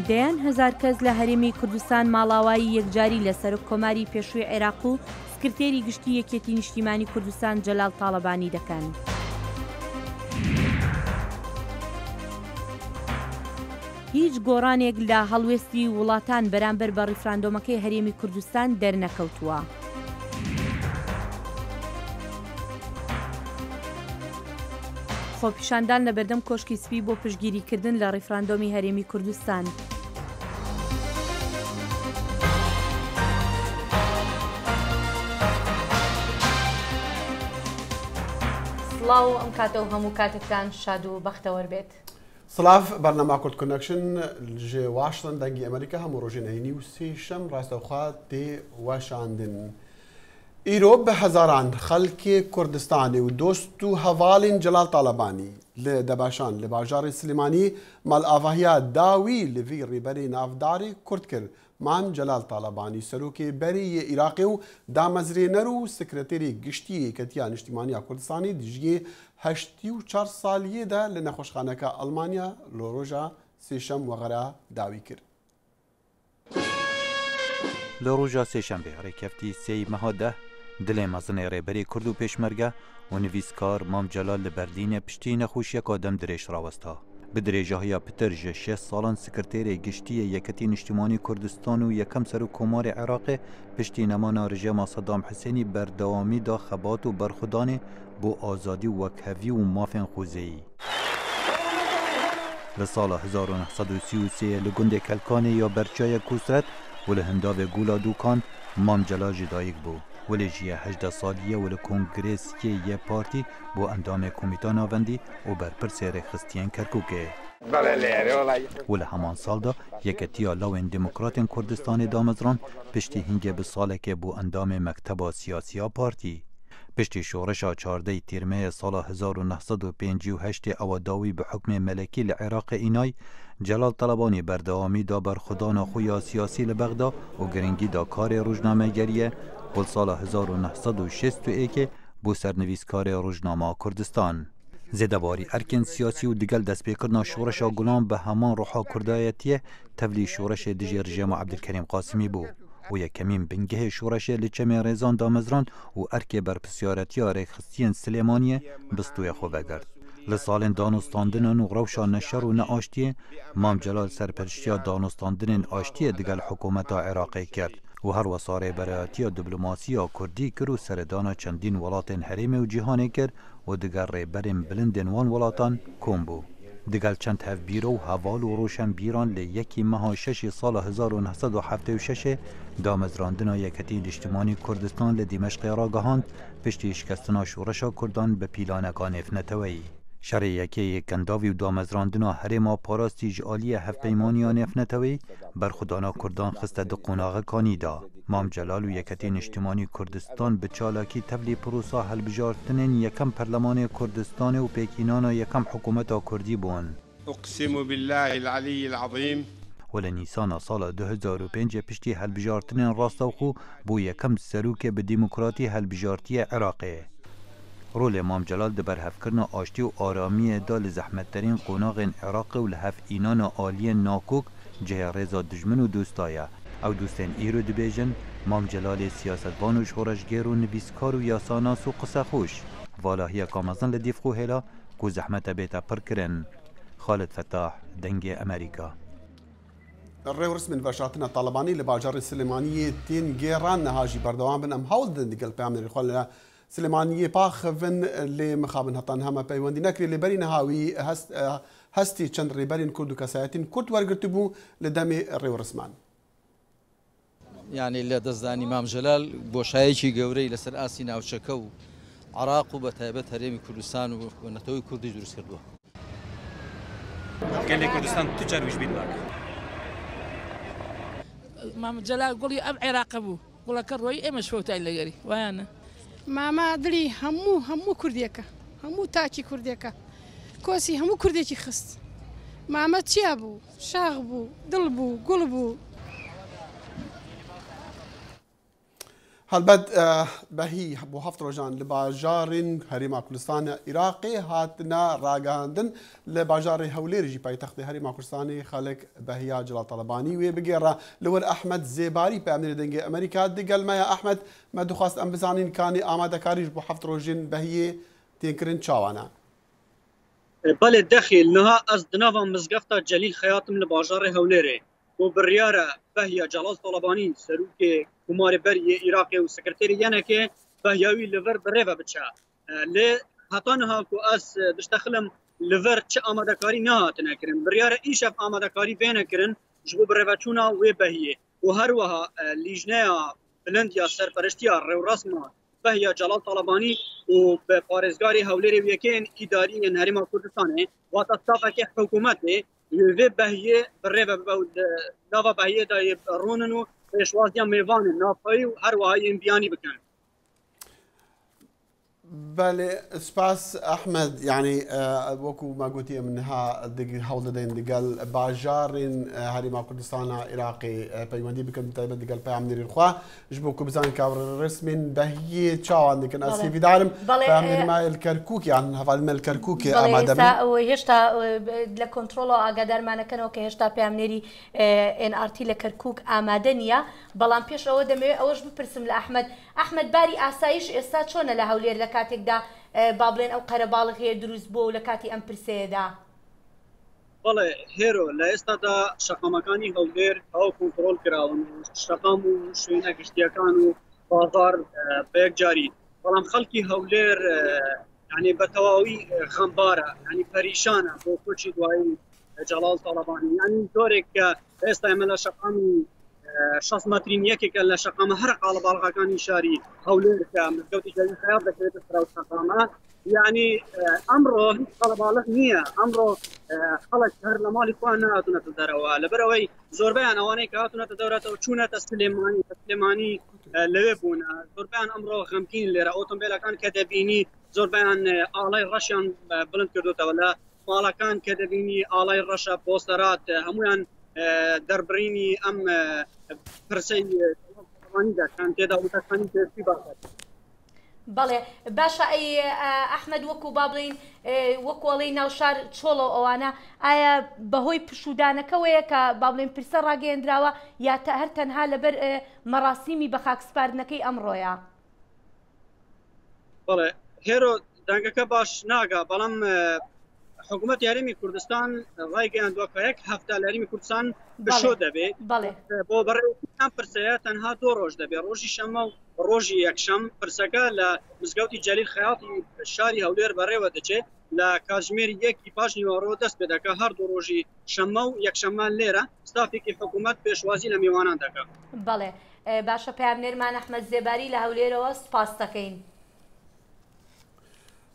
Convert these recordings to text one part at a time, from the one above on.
دەیان هەزار کەس لە هەرێمی کوردستان ماڵاوایی یەکجاری لە سەرۆک کۆماری پێشووی عێراق و سکرتێری گشتی یەکێتی نیشتیمانی کوردستان جەلال تاڵەبانی دەکەن. هیچ گۆڕانێک لە هەڵوێستی وڵاتان بەرامبەر بە ڕیفراندۆمەکەی هەرێمی کوردستان دەرنەکەوتووە. خۆپیشاندان لە بەردەم کۆشکی سپی بۆ پشتگیریکردن لە ڕیفراندۆمی هەرێمی کوردستان. سڵاو ئەم کاتەوە هەموو کاتێکتان شاد و بەختەوەر بێت. سلااف بەرنەما کورد کۆنەکشن ژێ واشتن دەنگی ئەمریکا هەموو ڕۆژێ نهێنی و سێشەم ڕاستەوخوا تێ وەشاندن. ئیرۆ بە هەزاران خەڵکی کوردستانی و دۆست و هەڤاڵین جەلال تاڵەبانی لە دەباشان لە باژاری سلێمانی مەڵئاڤاهیا داوی لە ڤی ڕێبەری ناوداری کورد کرد. مام جەلال تاڵەبانی سەرۆکی بەری عێراقی و دامەزرێنەر و سکرتێری گشتی یەکەتیە نیشتیمانیا کوردستانی دژیە 84 سالیەدا لە نەخۆشخانەکە ئەڵمانیا لە ڕۆژە سێشەم وەغەرە داوی کرد. لە ڕۆژە سێشەمبێ ڕێکەفتی سێی مەهادە دلێ مەزنێ ڕێبەری کورد و پێشمەرگە و نویسکار مام جەلال لە بەردینە پشتی نەخۆشیەکە دەم درێژ ڕاوەستا. bi dirêjahiya Piter ji 6 salan sekreterê giştiyê Yeketî Niştimanî Kurdistan û yekem Serokkomarê Iraqê piştî nemana rejima Sedam Hisênî berdewamî da xebat û berxudanê bo azadî û wekhevî û mafên xwezeyî. Li sala 1933 li gundê Kelkanê ya berçaya Kusret û li hindavê Gula Dûkan Mam Celal jî dayîk bû. Welê jî ye 18 saliye û li Kongresiyê yê partî bo endamê Komîta Navendî û berpirsê Rêxistiyên Kerkûkê. û li heman sal da Yeketiya Lawên Demokratên Kurdistanê damezran piştî hingê bi salekê bo endamê Mekteba Siyasiya Partî. Piştî şoreşa çardeyê tîrmeyê sala 1958 ewa dawî bi hukmê melekî li Iraqê înay, Celal Talebanî berdewamî da berxudana xwe ya siyasî li Bexda û giringî da karê rojnamegeriyê û sala 1961 bû sernivîskarê Rojnama Kurdistan. Zêdebarî erkên siyasî û digel destpêkirina şoreşa Gulan bi heman roha kurdayetiyê tevlî şoreşê dijî rejima Ebdulkerîm Qasîmî bû. û yekemîn bingehê şoreşê li çemê Rêzan damezrand û erkê berpisyaretiya Rêxistiyên Silêmaniyê bistûyê xwe vegirt. Li salên danûstandinan û rewşa neşer û neaştiyê, Mam Celal serpirştiya danûstandinên aştiyê digel hikûmeta Iraqê kir û her wesa rêberiyetiya dîplomasiya Kurdî kir û seredana çendîn welatên herêmê û cîhanê kir û digel rêberên bilindên wan welatan kom bû. Digel çend hevbîro û heval û roşenbîran lê yekî meha şeşê sala 1976 damezrandina Yeketî Niştimanî Kurdistan li Dîmeşqê ragihand piştî şikestina şoreşa Kurdan bi pîlaneka nêfneteweyî. Şerê yekê kendavî û damezrandina herêma parastî ji aliyê hevpeymaniya nêfneteweyî berxudana Kurdan xiste di qonaxekanî da. Mam Celal û Yeketî Niştimanî Kurdistan bi çalakî tevlî pîrosa helbijartinên yekem Perlemanê Kurdistanê û pêkînana yekem hikûmeta Kurdî bûn. أقسم بالله العلي العظيم و li Nîsana sala 2005 piştî helbijartinên rastexû bû yekem serokê bi dîmokratî helbijartiya Iraqê. Rolê Mam Celal di berhevkirina aştî û aramiyê da li zehmetterîn qonaxên Iraqê û li hevînana aliyên nakok cihê rêza dijmin û dosta ye. Ew dostên îro dibêjin Mam Celalê siyasetvan û şoreşgêr û nivîskar û yasanas û qisexweş. Valahiyeka mezin li dîv xwe hêla ku zehmete bête pirkirin. Xalid Fettah, dengê Amerîka. Rêwresmên veşartina Talebanî li bajarê Silêmaniyê tên gêran niha jî berdewam bin em hewl din digel peyamên xwe li Silêmaniyê paxivin lê mixabin heta niha me peywendî nekirî lê berî niha wî hestî çend rêberên Kurd û kesayetên Kurd wergirtibû li demê rêwresman. Yani لە دەستدانی مام جەلال بۆشایەکی گەورەی لەسەر ئاسی ناوچەکە و عراق و بە تایبەت هەرێمی کوردستان و نەتەوەی کوردی دروست کردووە. gelê Kurdistan tu çar wî bîn bak. مام جەلال گوڵی ئەم عێراقە بوو گوڵەکە ڕۆی ئێمەش فەوتای لەگەری وایانە. ماما دڵی هەموو کوردێکە هەموو تاکی کوردێکە کۆسی هەموو کوردێکی خست. مامە چیا بوو؟ شاغ بوو، دڵ بوو، گوڵ بوو. هەڵبەت بەهی بۆ 7 ڕۆژان لە باژارین هەرێما کوردستانی عێراقی هاتنە ڕاگەاندن لە باژاری هەولێرژی پایتەختی هەرێما کوردستانی خەڵک بەهیا جەلال تەڵەبانی وێ بگێڕە لەوەر ئەحمەد زێباری پامنێری دەنگی ئەمریکا دگەلمەیە ئەحمەد مە دخواست ئەم بزانین کانی ئامادەکاریش بۆ 7 ڕۆژین بەهیێ تێکردن چاوانە. بەڵێ دەخیل نها ئەس دناوە مزگەفتە جەلیل خەیاتم لە باژارێ هەولێرێ بۆ بڕیارە بەهیا جەلال تەڵەبانی سەرۆکێ کومارێ بەریە عێراقێ و سکرتێری یەنێکێ بەهیاوی لەڤەر بڕێڤە بچە لێ هەتانها کو ئەس دشتەخلم لەڤەر چ ئامادەکاری نهاتنەکردن بڕیارە ئیشەف ئامادەکاری بێنەکردن ji bo birêveçûna wê behiyê û her wiha lîjneya bilindiya serperiştiya rewrasma Behiya Celal Talebanî û bi parêzgarê Hewlêrê yekên îdarî yên Herêma Kurdistanê wata stafekê hikûmetê li vê behiyê birêve bibe nava behiyê de rûnin û pêşwaziya mêvanên navxweyî û her wiha yên biyanî bikin. بله سپاس احمد يعني وكو ما قلتي منها هول دين دقال باجارين هريما كردستان عراقي بيوندي بكم تايبه دقال بامنير الخوا جبوكو بزان كابر رسمين بهي تشاو عندك ناس في دارم بامنير ما الكركوكي عن هفال مال الكركوكي امادم وهشتا لكنترولو اقدر ما نكنو كهشتا بامنيري ان ار تي لكركوك امادنيا بلان بيش او دمي اوش بپرسم لاحمد احمد باري اسايش استا چون لهولير لكاتيكدا بابلين او قربالغ هي دروز بو لكاتي ام برسيدا والله هيرو لا استا شقامكاني هولير او كنترول كراون شقامو شوينا كشتياكانو بازار بيك جاري والله خلقي هولير يعني بتواوي غمباره يعني بريشانه بو كلشي دواي جلال طلباني يعني دورك استعمل شقامي شخص مترين يكي كلا شقامة هرق على بالغا كان شاري هولير كمزقوتي جاي خيار دكتور تراو شقامة يعني امره طلب على نيه امره خلق شهر لمالي كوانا اتنا تدروا لبروي زوربان اواني كاتنا تدورات وچونه تسليماني لبونا زوربان امره غمكين اللي راوتم بلا كان كدبيني زوربان الاي رشان بلند كردوتا ولا مالا كان كدبيني الاي رشا بوسترات هميان دربريني ام برسي واندا كان تدا وتكاني في باكر بله باشا اي احمد وكو بابلين وكو علينا وشار تشولو اوانا ايا بهوي پشودانكوي ك بابلين برسر راگيندراوا يا هر تنها لبر مراسمي بخاك سپاردنكي امرويا بله هيرو دانگك باش ناگا بلام حکومت هرمی کردستان رایگه اندوکه یک هفته هرمی کردستان بشو دبی با برای کم پرسه تنها 2 روز دبی روزی شنبه و روزی یکشنبه پرسکه لمزگوتی جلیل خیاطی شاری هولیر برای ودچه لکاجمیر یکی پاش نیوارو دست بده که هر 2 روزی شنبه و یکشنبه لیره استافی که حکومت پیشوازی لمیوانان دکه. بله باشه پیامنر من احمد زباری لهولیر و سپاس دکین.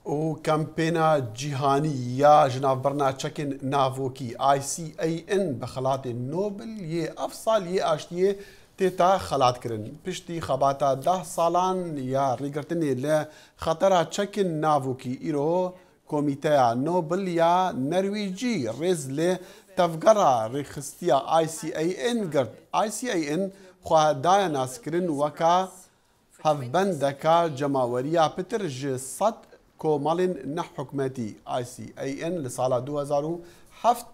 و کمپینا جیهانی یا جناب برنا چکن ناوکی ICAN بخلات نوبل یه افصال یه آشتیه تیتا خلات کرن پشتی خباتا 10 سالان یا ریگرتنی ل خطر چکن ناوکی ایرو کمیته نوبل یا نرویجی رز ل تفگرا ریخستیا ICAN گرد ICAN خواه دایا ناس کرن وکا هفبندکا جماوریا پتر جسد كومالين نحكمتي ICAN لسالة 2007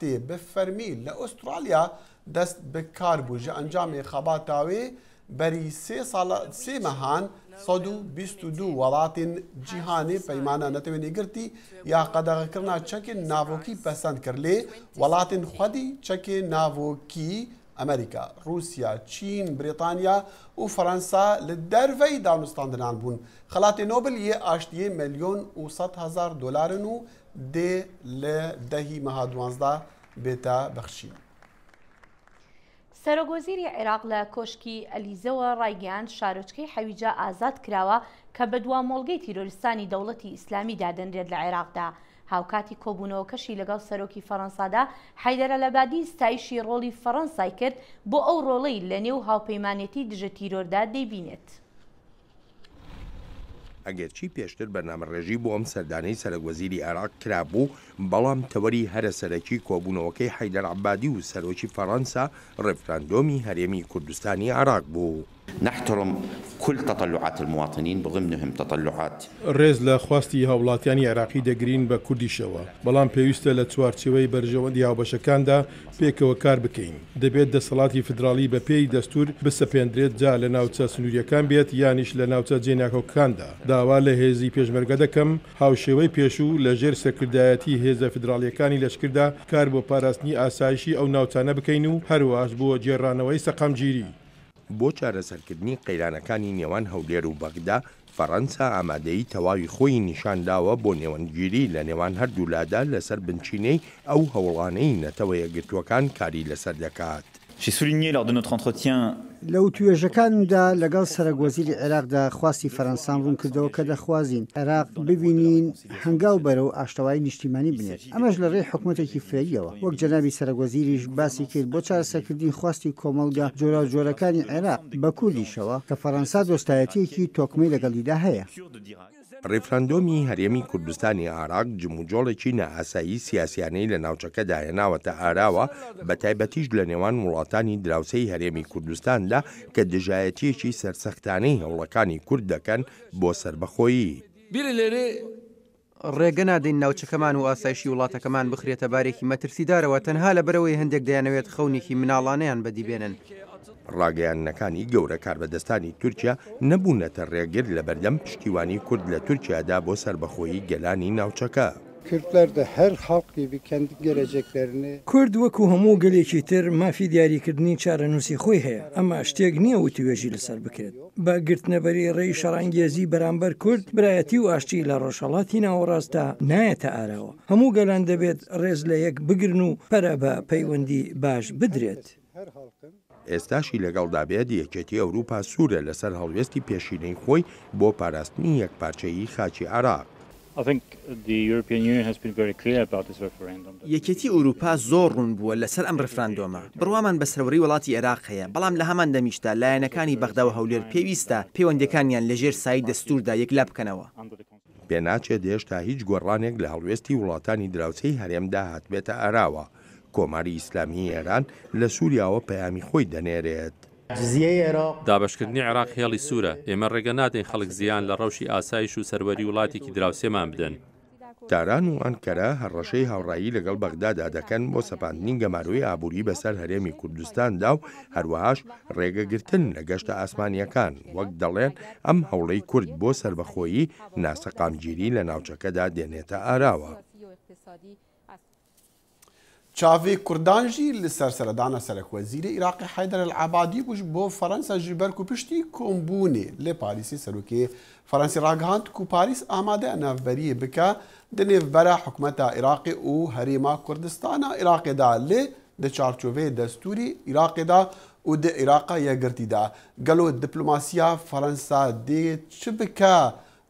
بفرمي لأستراليا دست بكاربو جا انجام خباتاوي بري 3 مهان صدو 22 ولات جيهاني بيمانا نتويني قرتي يا قد كرنا تشكي نافوكي پسند کرلي ولات خودي تشكي نافوكي امريكا روسيا چين بريطانيا وفرنسا للدرفي دانستاندنان بون خلات نوبل يه اشتيه $1,100,000 نو دي لدهي مها 12 بيتا بخشين سەرۆگۆزیری عێراق لە کۆشکی ئەلیزەوە ڕایگەیاند شارۆچکەی حەویجە ئازاد کراوە کە بە دوامۆڵگەی تیرۆریستانی دەوڵەتی ئیسلامی دادەنرێت لە عێراقدا. هاوکاتی کۆبوونەوەکەشی لەگەڵ سەرۆکی فەڕەنسادا حەیدەر ئەلەبادی ستایشی ڕۆڵی فەڕەنسای کرد بۆ ئەو ڕۆڵەی لە نێو هاوپەیمانێتی دژە تیرۆردا دەیبینێت. ئەگەرچی پێشتر بەرنامەڕێژی بۆ ئەم سەردانەی سەرۆکوەزیری عێراق کرابوو بەڵام تەوەری هەرە سەرەکی کۆبوونەوەکەی حەیدەر عەبادی و سەرۆکی فەڕەنسا ڕێفراندۆمی هەرێمی کوردستانی عێراق بوو. نحترم كل تطلعات المواطنين بضمنهم تطلعات ڕێز لە خواستی هاوڵاتیانی عێراقی دەگرین بە کوردیشەوە بەڵام پێویستە لە چوارچێوەی بەرژەوەندی هاوبەشەکاندا پێکەوە کار بکەین دەبێت دەسەڵاتی فدراڵی بە پێی دەستور بسەپێندرێت جا لە ناوچە سنووریەکان بێت یانیش لە ناوچە جێناکۆکاندا داوا لە هێزی پێشمەرگە دەکەم هاوشێوەی پێشوو لە ژێر سەرکردایەتی هێزە فدراڵیەکانی لەشکردا کار بۆ پاراستنی ئاسایشی ئەو ناوچانە بکەین و هەروەش بۆ جێڕانەوەی سەقامگیری بۆ چارەسەرکردنی قەیرانەکانی نێوان هەولێر و بەغدا فەڕەنسا ئامادەی تەواوی خۆی نیشانداوە بۆ نێوەندگیری لە نێوان هەردوولادا لەسەر بنچینەی ئەو هەوڵانەی نەتەوە یەکگرتووەکان کاری لەسەر دەکات. J'ai souligné lors de notre entretien لەو توێژەکاندا لەگەڵ سەرۆکوەزیری عێراقدا خواستی فەرەنسان ڕوون کردەوە کە دەخوازین عێراق ببینین هەنگاو بەرەو ئاشتەوایی نیشتیمانی بنێت ئەمەش لە ڕێی حکوومەتێکی فێریەوە وەک جەنابی سەرۆکوەزیریش باسی کرد بۆ چارەسەرکردنی خواستی کۆمەڵگە جۆرەجۆرەکانی عێراق بە کوردیشەوە کە فەرەنسا دۆستایەتیەکی تۆکمەی لەگەڵیدا هەیە. ڕێفراندۆمی هەرێمی کوردستانی عراق جموجۆڵێکی نائاسایی سیاسیانەی لە ناوچەکەدا هێناوەتە ئاراوە بە تایبەتیش لە نێوان وڵاتانی دراوسەی هەرێمی کوردستاندا کە دژایەتیەکی سەرسەختانەی هەوڵەکانی کورد دەکەن بۆ سربەخۆیی. ڕێگە نادەین ناوچەکەمان و ئاسایشی وڵاتەکەمان بخرێتە بارێکی مەترسیدارەوە تەنها لە بەرەوەی هەندێک دەیانەوێت خەونێکی مناڵانەیان بەدیبێنن. ڕاگەیانەکانی گەورە کاربەدەستانی تورکیا نەبوونەتە ڕێگر لە بەردەم پشتیوانی کورد لە تورکیادا بۆ سربەخۆیی گەلانی ناوچەکە. Kürtler de her halk gibi kendi geleceklerini Kurd وەکو هەموو گەلێکی تر مافی دیاریکردنی چارەنووسی خۆی هەیە ئەمە شتێک نییە وتیوێژی لەسەر بکرێت بە گرتنەبەری ڕێی شەڕانگێزی بەرامبەر کورد برایەتی و ئاشتی لە ڕۆژهەڵاتی ناوەڕاستدا نایەتە ئاراوە هەموو گەلان دەبێت ڕێز لە یەک بگرن و پەرە بە پەیوەندی باش بدرێت. ئێستاشی لەگەڵدا بێت یەکێتی ئەوروپا سوورە لەسەر هەڵوێستی پێشینەی خۆی بۆ پاراستنی یەکپارچەیی خاچی عراق. یەکێتی ئەوروپا زۆر ڕوون بووە لەسەر ئەم ڕفراندۆمە بڕوامان بە سەرەوەری وڵاتی عێراق هەیە بەڵام لە هەمان دەمیشتا لایەنەکانی بەغدا و هەولێر پێویستە پەیوەندەکانیان لەژێر سای دەستوردا یەکلا بکەنەوە. پێناچێت هێشتا هیچ گۆڕانێک لە هەڵوێستی وڵاتانی دراوسەی هەرێمدا هاتبێتە ئاراوە. کۆماری ئیسلامی ئێران لە سووریاوە پەیامی خۆی دەنێرێت. دابشکردنی عێراق هێڵی سوورە ئێمە ڕێگە نادەین خەڵک زیان لە ڕەوشی ئاسایش و سەروەری وڵاتێکی دراوسێمان بدەن. تاران و ئەنکەرە هەڕەشەی هاوڕایی لەگەڵ بەغدادا دەکەن بۆ سەپاندنی گەماروی ئابووری بەسەر هەرێمی کوردستاندا و هەروەهاش ڕێگەگرتن لە گەشتە ئاسمانیەکان وەک دەڵێن ئەم هەوڵەی کورد بۆ سربەخۆیی ناسەقامگیری لە ناوچەکەدا دێنێتە ئاراوە. چاوی کوردانجی لەسەر سەردانە سەرۆکوەزیری عێراقی حەیدەر العەبادی بووش بۆ فەرەنسا ji ber ku piştî kombûnê lê Parîsê serokê Fransî ragihand ku Parîs amade navberiyê bike di nêvbera hikûmeta Iraqê û Herêma Kurdistana Iraqê da lê di çarçoveyê destûrî Iraqê da û di Îraqa yekgirtî da gelo diplomasiya Fransa dê çi bike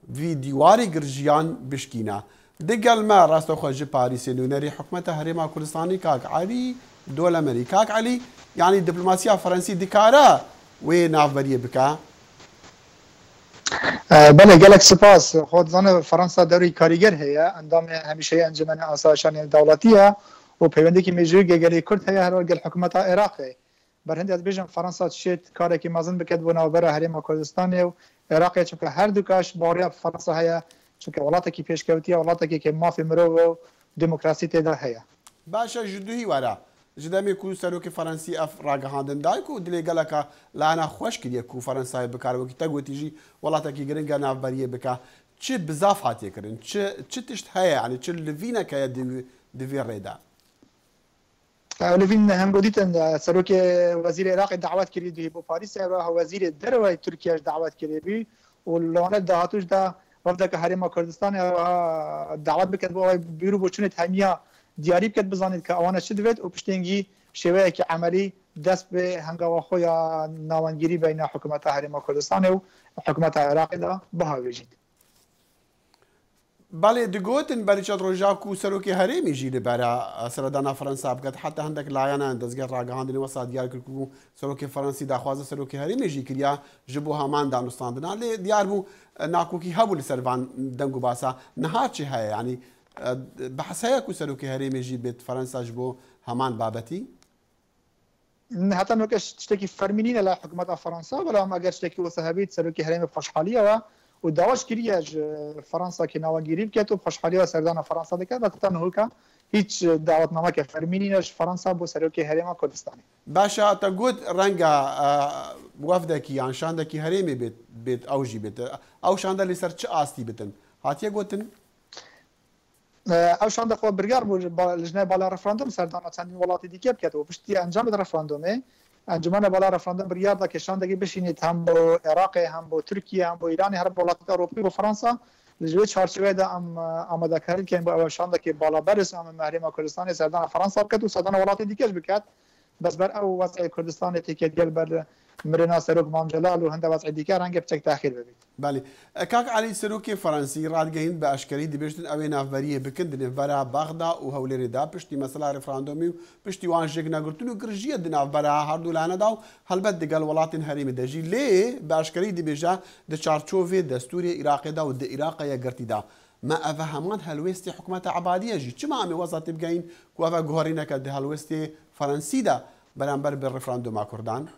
vî dîwarê girjiyan bişkîne. دقل ما راسته خرج باريس نونري حكومته هريما كردستاني كاك علي دولة أمريكاك علي يعني الدبلوماسية فرنسي دكارا وين نافبريه بكا بله گلک سپاس خود زن فرانسا دوری کاریگر هي اندام همیشه انجمن آسایشانی دولتیه و پیوندی که میجوی گلی کرد هي هر گل حکومت عراقی بر هند بیشتر فرانسا چیت کاری که مازن بکد و نوبر هریم کردستان و عراق چون که هر دو کاش باریا فرانسا هي چون که وڵاتێکی پێشکەوتیە وڵاتێکی کە مافی مرۆڤ و دموکراسی تێدا هەیە. باشە ژدوهی وەرە ji demê ku serokê Frensî ev ragihandin dayk û dilê geleka lana xweş kiriye ku Frensayê bikare wekî te gotî jî welatekî giring e navberiyê bike çi bizaf hatiye kirin çi tişt heye yani çi livînek heye di vê rêda. Livîn hem godîtin serokê wezîrê Iraqê dawet kiriye dihê bo Parîsê ve wezîrê dereweyê Tirkiye dawet kiriye bî û li wan dahatûj da وفدك هريما كردستان دعوت بكت بو بيرو بوچنت هميا دياري بكت بزانيت كاوانا شدوت و پشتنگي شويه كي عملي دست به هنگا خويا ناوانگيري بين حكومت هريما كردستان و حكومت العراق دا بها وجد بالي دگوتن بريچات روجاكو سروكي هريمي جي لبرا سردانا فرنسا بكت حتى عندك لايانا دزگه راگهاندني وسا ديار كركو سروكي فرنسي داخواز سروكي هريمي جي كريا جبو همان دانستاندنا لي ديار بو ناکوکی هەبوو لەسەر دەنگ و باسا نەهاچی هەیە ینی بەحەس هەیە و سەرۆکی هەرێمێژی بێت فەرەنساش بۆ هەمان بابەتی حتى نوكش تشتكي فرمينين لا حكومة فرنسا ولا ما قالش تشتكي وسهبيت سلوكي هرمي بخشحالية وداواش كرياج فرنسا كي نواجيري بكاتو بخشحالية سردانا فرنسا دكات بتتن هوكا هیچ دعوتنامه که فرمینینش فرانسا بو سروکی هرم کردستانی باشا تقول رنگا وفدکی یان شاندکی هرمی بیت اوجی بیت او شاند اللي صار چه آستی بتن هاتیه گوتن او شاند خو برگار بو لجنه بالا رفراندوم سردانا چندین ولاتی دیگه بکاتو پشتی انجام رفراندومه انجمن بالا رفراندوم برگار دا که شاندگی بشینید هم با عراق هم با ترکیه هم با ایران هر ولات اروپی و فرانسا لجوی چارچوبه دا آماده کردن که با شانده که بالا برس ام محرم کردستان سردان فرانسه بکد و سردان ولات دیگه بکد بس بر او وضع کردستان تیکت گل بر مرنا سروک مام جلال و هند وضع دیگه رنگ بچک تاخیر ببید بله کاک علی سروک فرانسی رادگهین به اشکری دبیشتن اوی نافبریه بکند نفبرا بغدا و هولری دا پشتی مثلا رفراندومی پشتی وان جگ نگرتون و گرجیه نافبرا هر دولانه داو هلبت دگل ولات هریم دجی لی به اشکری دبیجا د چارچوبه دستوری عراق دا و د عراق یا گرتی دا ما افهمان هلوستی حکومت عبادیه جی چما امی وسط بگین کو افا گوهرینه که هلوستی فرانسی دا برانبر بالرفراندوم کردان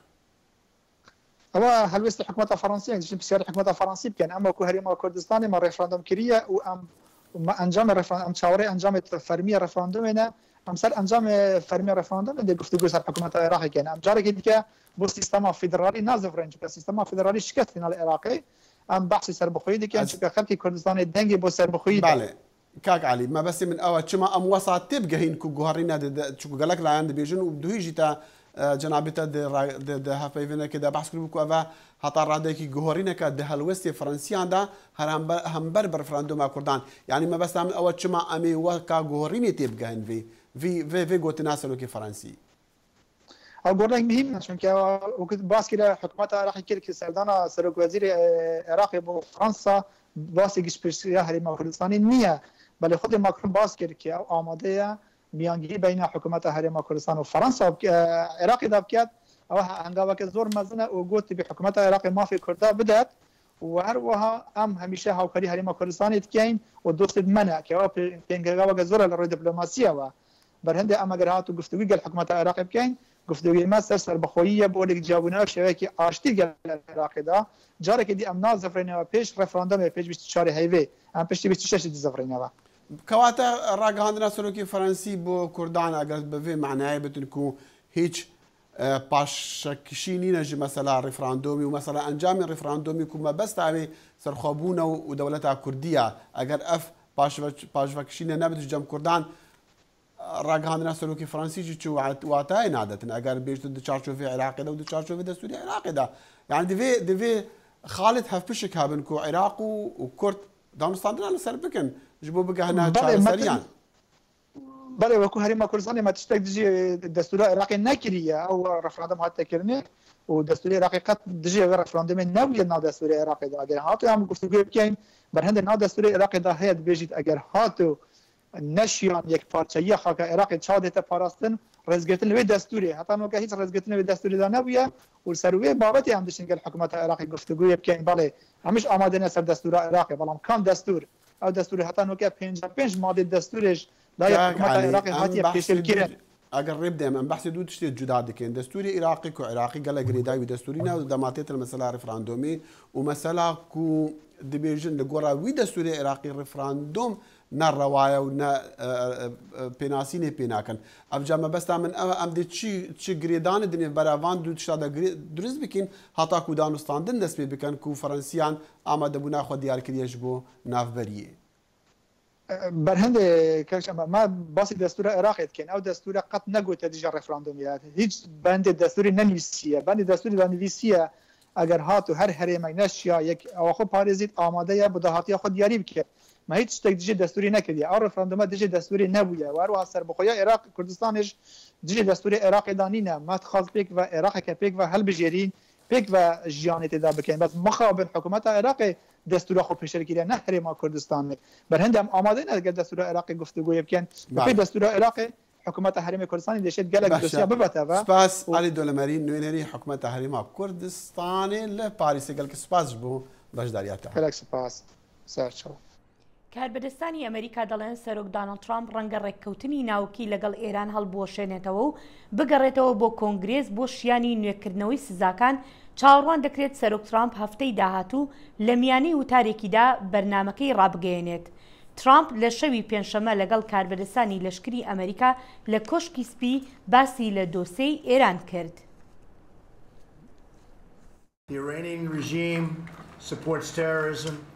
هو هلوست حكومة فرنسية يعني بسيار حكومة فرنسية كان أما كهريما كردستاني ما ريفراندوم كريه وما أنجام ريفراندوم شاوري أنجام فرمية ريفراندوم هنا أمثال أنجام فرمية ريفراندوم اللي قفتوا صار حكومة العراقي كان أم جاري كده بو سيستم فيدرالي نازف رنج بس سيستم فيدرالي شكست في العراقي أم بحث سربخوي دي كان شكل خلقي كردستاني دنجي بو سربخوي بالي كاك علي ما بس من أول شما أم وسط تبقى هين كجوهرينا شو قالك لا عند بيجن وبدو يجي تا جنابته ده هفيفنا كده بحث كلو كوفا هطار راديكي جوهرينا كده هالوستي فرنسيان ده هم بربر فرندوم كردان يعني ما بس من أول شما أمي وكا جوهريني تبقى هن في قوت ناسلو كي فرنسي أو قرنك مهم عشان كده وكنت باس كده حكومتها راح يكيل كسردانا سلوك وزير عراقي بو فرنسا باس يجسبسيا هريما كردستاني نية بل خود ماكرون باس كده كي آماده میانگیری بین حکومت هرم کردستان و فرانسه و عراق دابکت او هنگاوه که زور مزنه و گوت به حکومت عراق مافی کرده بدات و هر وها ام همیشه هاوکاری هرم کردستان تکین و دوست منع که او پنگاوه که زور لر دیپلماسیه و برهند اما گرهات و گفتگوی گل حکومت عراق بکین گفتگوی ما سر بخویه بولک جوونه شوکی آشتی گل عراق دا جاره که دی ام نازفرینه و پیش رفراندوم پیش 24 هیوی ام پیش 26 زفرینه و كواتا راجعنا سلوكي فرنسي بو كردان اگر بفي معناه بتنكو هيج باشكشيني نجي مثلا ريفراندومي ومثلا انجام ريفراندومي كما بس تعمي سرخابونه ودولتها كرديه اگر اف باشكشيني نبت جم كردان راجعنا سلوكي فرنسي جو واتاي نادتنا اگر بيجت دشارشو في عراق ده ودشارشو في دستوري عراق ده يعني دي خالد هفبشك هابنكو عراق وكرد دانستاندنا لسربكن جبوا بقى هنا سريعا بله وكو هريما كردستان ما تشتاق دجي دستور عراقي نكريه او رفراندوم حتى كرني ودستور عراقي قد دجي غير رفراندوم نوي نا دستور عراقي دا اگر هاتو هم گفتگو بكين برهند نا دستور عراقي دا هيد بيجيت اگر هاتو نشيان یک پارچه خاک عراقي چاده پاراستن رزگتن وی دستوری حتی نو که هیچ رزگتن وی دستوری دا نبویه و سروی بابتی هم داشتن که حکومت عراقی گفتگو بکن بله همش آماده نه سر دستور عراقی بلام کام دستور او دستوری حتی نو که 55 ماده دستورش لا حکومت عراقی هاتی پیشل گیره اگر ربدا من بحث دو تشتي جداد كان دستوري عراقي كو عراقي قال جريداوي دستورينا ودماتيت المساله ريفراندومي ومساله كو ديبيجن لغورا وي دستوري عراقي ريفراندوم نا روايه ونا بيناسيني بيناكن افجا ما بس من ام دي تشي جريدان الدنيا براوان دو تشتا درز بكين هاتا كو دانستاندن دسبي بكن كو فرنسيان اماده بنا خو ديار كريش بو نافبريه برهند كاش ما باس دستور عراقي كان او دستور قط نقوت ديجا ريفراندوميات هيج بند دستوري ننويسيه بند دستوري ننويسيه اگر هاتو هر هرم نشیا یک او خو پاريزيت آماده بدهاتی خود دیاری بکه ما هیچ تک دیجی دستوری نکردی او رفراندوم دیجی دستوری نبوده و هر سر بخویا عراق کردستانش دیجی دستوری عراق دانینه ما خاص بک و عراق کپک و هل بجرین بک و جیانت دا بکن بس مخابن حکومت عراق دستور خو پیش کردن نه هرم کردستان بر هندم آماده نه دستور عراق گفتگو بکن به دستور عراق حکومت حریم کردستان دشت گلک دوسیا ببته و سپاس علی دولمرین نوینری حکومت حریم کردستان ل پاریس گلک سپاس بو باشداریاتا گلک سپاس سرچو کاربەدەستانی ئەمریکا دەڵێن سەرۆک دانەڵد ترامپ ڕەنگە ڕێککەوتنی ناوکی لەگەڵ ئێران هەڵبوەشێنێتەوە و بگەڕێتەوە بۆ کۆنگرێس بۆ شیانی نوێکردنەوەی سزاکان. چاوەڕوان دەکرێت سەرۆک ترامپ هەفتەی داهاتوو لە میانەی وتارێکیدا بەرنامەکەی ڕابگەیەنێت. ترامپ لە شەوی پێنجشەمە لەگەڵ کاربەدەستانی لەشکری ئەمریکا لە کۆشکی سپی باسی لە دۆسەی ئێران کرد.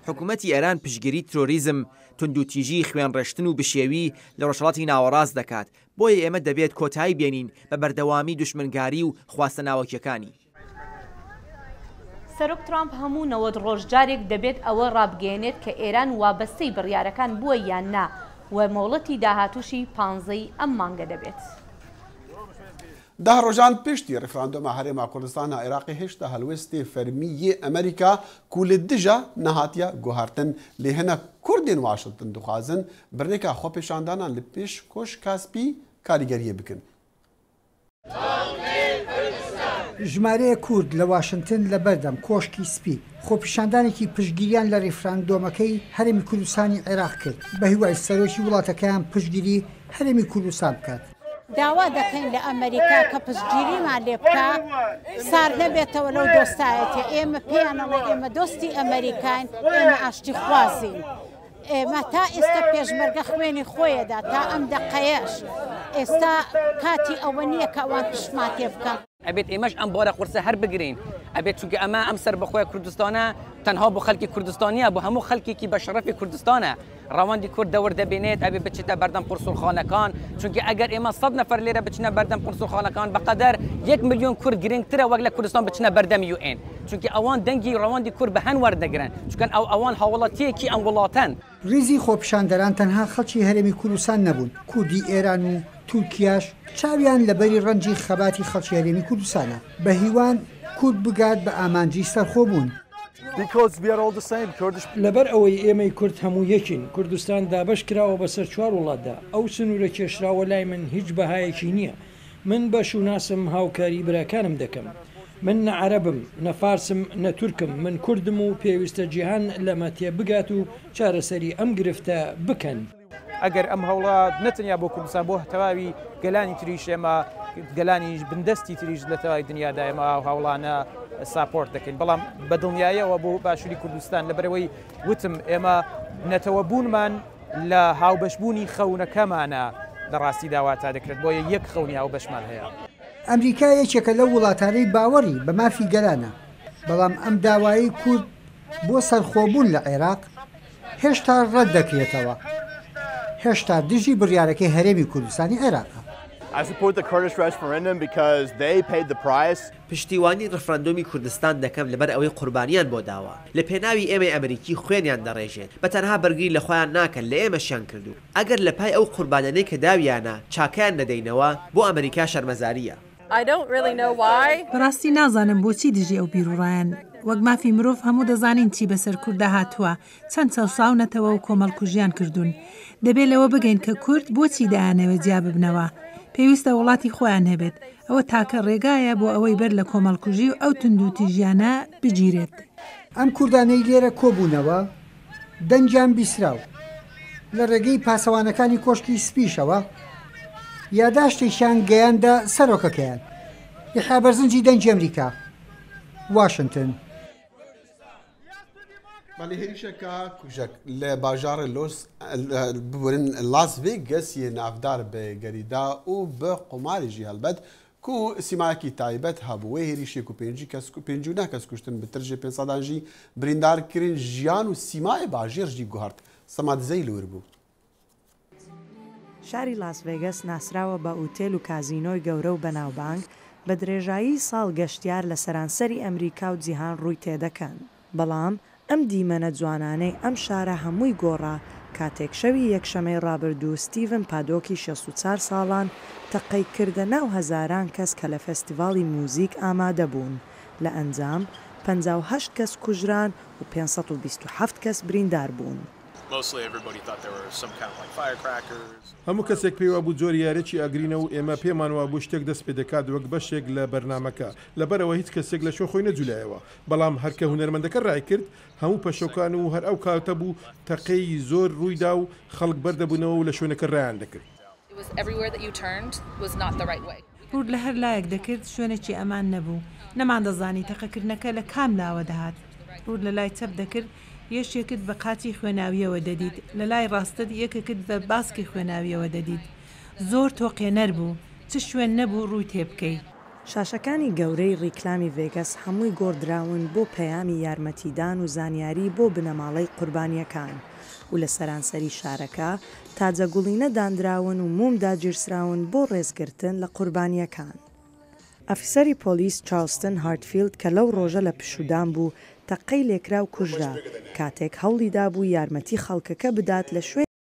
حکوومەتی ئێران پشگیری ترۆریزم، توندوتیژی، خوێنڕێشتن و بشێوی لە ڕۆژهەڵاتی ناوەڕاست دەکات. بۆیە ئێمە دەبێت کۆتایی بێنین بە بەردەوامی دوشمنگاری و خواستە ناوەکیەکانی. سەرۆک ترامپ هەموو 90 ڕۆژجارێک دەبێت ئەوە ڕابگەێنێت کە ئێران وابەستەی بڕیارەکان بووە یان نا و مۆڵەتی داهاتووشی 15 ئەم مانگە دەبێت. ده ڕۆژان پشتی ڕفراندۆمە هەرێما کوردستانە عێراقی هێشتا هەلوێستی فەرمییە ئەمریکا کو لە دژە نەهاتیە گوهارتن لێ هەنە کوردێن واشنگتن دخوازن بڕێکا خۆپێشاندانان لە پێش کۆش کاسپی کاریگەریە بکن. ژمارەیە کورد لە واشنگتن لە بەردەم کۆشکی سپی خۆپیشاندانێکی پشتگیریان لە ڕیفراندۆمەکەی هەرێمی کوردستانی عێراق کرد بە هیوای سەرۆکی وڵاتەکەیان پشتگیری هەرێمی کوردستان بکات. داوا دەکەین لە ئەمریکا کە پشتگیریمان لێ بکە سار نەبێتەوە لەو دۆستایەتە. ئێمە پێیانەڵێ ئێمە دۆستی ئەمریکاین، ئێمە ئاشتی خوازین. ئێمە تا ئێستا پێشمەرگە خوێنی خۆیەدا تا ئەم دەقەیەش ئێستا کاتی ئەوە نییە کە ئەوان پشتماتێ بکەن. ئەبێت ئێمەش ئەم بۆرە قورسە هەر بگرین. ئەبێت چونکە ئەمە ئەم سەر بەخۆی کوردستانە تەنها بۆ خەڵکی کوردستانیە، بۆ هەموو خەڵکێکی بە شەرەفی کوردستانە. ڕەوەندی کورد دەور دەبێنێت، ئەبێ بچێتە بەردەم قورسڵخانەکان، چونکە ئەگەر ئێمە 100 نەفەر لێرە بچنە بەردەم قورسڵخانەکان بەقەدەر 1 ملیۆن کورد گرنگترە وەک لە کوردستان بچنە بەردەم UN، چونکە ئەوان دەنگی ڕەوەندی کورد بە هەن وەردەگرن، چونکە ئەوان هاوڵاتیەکی ئەم وڵاتەن. ریزی خۆپیشاندەران تەنها خەڵکی هەرێمی کوردستان نەبوون، کوردی ئێران و تورکیاش چاویان لەبەری ڕەنجی خەباتی خەڵکی هەرێمی کوردستانە. بە هیوان کورد بگات بە ئامانجی سەرخۆبوون. لەبەر ئەوەی ئێمەی کورد هەموو یەکین، کوردستان دابش کراوە بەسەر 4 وڵاتدا. ئەو سنوورە کێشراوە لای من هیچ بەهایەکی نییە. من بەش و ناسم هاوکاری براکانم دەکەم. من نە عەرەبم، نە فارسم، نە تورکم، من کوردم و پێویستە جیهان لەمە تێ بگات و چارەسەری ئەم گرفتە بکەن. ئەگەر ئەم هەوڵە نەتەنیا بۆ کوردستان بۆ تەواوی گەلانی تریش ئێمە گەلانی بندستی تریش لە تەواوی دنیادا ئێمە هەوڵانە ساپۆرت دەکەین، بەڵام بەدڵنیاییەوە بۆ باشووری کوردستان لەبەرەوەی وتم ئێمە نەتەوەبوونمان لە هاوبەشبوونی خەونەکەمانە لە ڕاستی داواتا دەکرێت، بۆیە یەک خەونی هاوبەشمان هەیە. ئەمریکا یەکێکە لەو وڵاتانەی باوەڕی بە مافی گەلانە، بەڵام ئەم داوایی کورد بۆ سەرخۆبوون لە عێراق هێشتا ڕەت دەکرێتەوە. هێشتا دژی بڕیارەکەی هەرێمی کوردستانی عێراقە. پشتیوانی ڕفراندۆمی کوردستان دەکەم لەبەر ئەوەی قوربانیان بۆ داوە. لە پێناوی ئێمەی ئەمریکی خوێنیان دەڕێژێت، بە تەنها بەرگری لە خۆیان ناکەن لە ئێمەشیان کردو. ئەگەر لە پای ئەو قوربانانەی کە داویانە چاکیان نەدەینەوە بۆ ئەمریکا شەرمەزاریە. بەڕاستی نازانم بۆچی دژی ئەو بیرڕایەن. وەک مافی مرۆڤ هەموو دەزانین چی بەسەر کووردا هاتووە، چەند چەساونەتەوە و کۆمەڵکوژیان کردوون. دەبێت لەوە بگەین کە کورد بۆچی دایانەوێت جیا ببنەوە. پێویستە وڵاتی خۆیان هەبێت. ئەوە تاکە ڕێگایە بۆ ئەوەی بەر لە کۆمەڵکوژی و ئەو توندوتیژیانە بگیرێت. ئەم کوردانەی لێرە کۆبوونەوە دەنجیان بیسراو لە ڕێگەی پاسەوانەکانی کۆشکی سپیشەوە یاداشتێکیان گەیاندا سەرۆکەکەیان. یحیا بەرزنجی دەنجی ئەمریکا، واشنگتن. بەڵێ هێرشەکە کوژەک لە باژارە ببورن لاس ڤێگەسیە نافدار بە گەریدا و بە قۆمارێژی هەلبەت کو سیمایەکی تایبەت هەبووە هێریشێک و 5 کەس کوشتن بە ترژێ 500 ژی بریندارکردن ژیان و سیمای باژێرژی گوهارت. سەمادزەی لور بوو. شاری لاس ڤێگەس ناسراوە بە ئوتێل و کازینۆی گەورە و بەناوبانگ بە درێژایی ساڵ گەشتیار لە سەرانسەری ئەمریکا و جیهان ڕووی تێدەکەن. بەڵام ئەم دیمەنە جوانانەی ئەم شارە هەمووی گۆڕا کاتێک شەوی یەکشەمەی ڕابردوو ستیڤن پادۆکی 64 ساڵان تەقەیکردە ناو هەزاران کەس کە لە فەستیڤاڵی موزیک ئامادە بوون. لە ئەنجام 58 کەس کوژران و 527 کەس بریندار بوون. هەموو کەسێک پێیوا بوو جۆری یارێکی ئاگرینە و ئێمە پێمانەوە بوو شتێک دەست پێ دەکات وەک بەشێک لە بەرنمەکە لەبەرەوە هیچ کەسێک لە شۆ خۆی نەجولایەوە بەڵام هەرکە هونەرمەندەکە ڕای کرد هەموو پەشۆکان و هەر ئەو کاتە بوو تەقەی زۆر ڕوویدا و خەڵک بەردەبوونەوە و لە شوێنەکە ڕایان دەکرد ڕوود لە هەر لایەک دەکرد شوێنێکی ئەمان نەبوو نەمان دەزانی تەقەکردنەکە لە کام لاوە دەهات ڕوود لە لای چەپ دەکرد یەشێکت بە قاچی خوێناویەوە دەدید لە لای ڕاستت یەکەکت بە باسکی خوێناویەوە دەدید زۆر تۆقێنەر بوو چ شوێن نەبوو ڕووی تێبکەی شاشەکانی گەورەی ڕیکلامی ڤێگەس هەمووی گۆڕدراون بۆ پەیامی یارمەتیدان و زانیاری بۆ بنەماڵەی قوربانیەکان و لە سەرانسەری شارەکە تاجەگوڵینە دانراون و موم داگیرسراون بۆ ڕێزگرتن لە قوربانیەکان. ئەفیسەری پۆلیس چارلستن هارتفیلد کە لەو ڕۆژە لە پشودان بوو تەقەی لێکرا و کوژرا کاتێک هەوڵیدا بوو یارمەتی خەڵکەکە بدات لە شوێن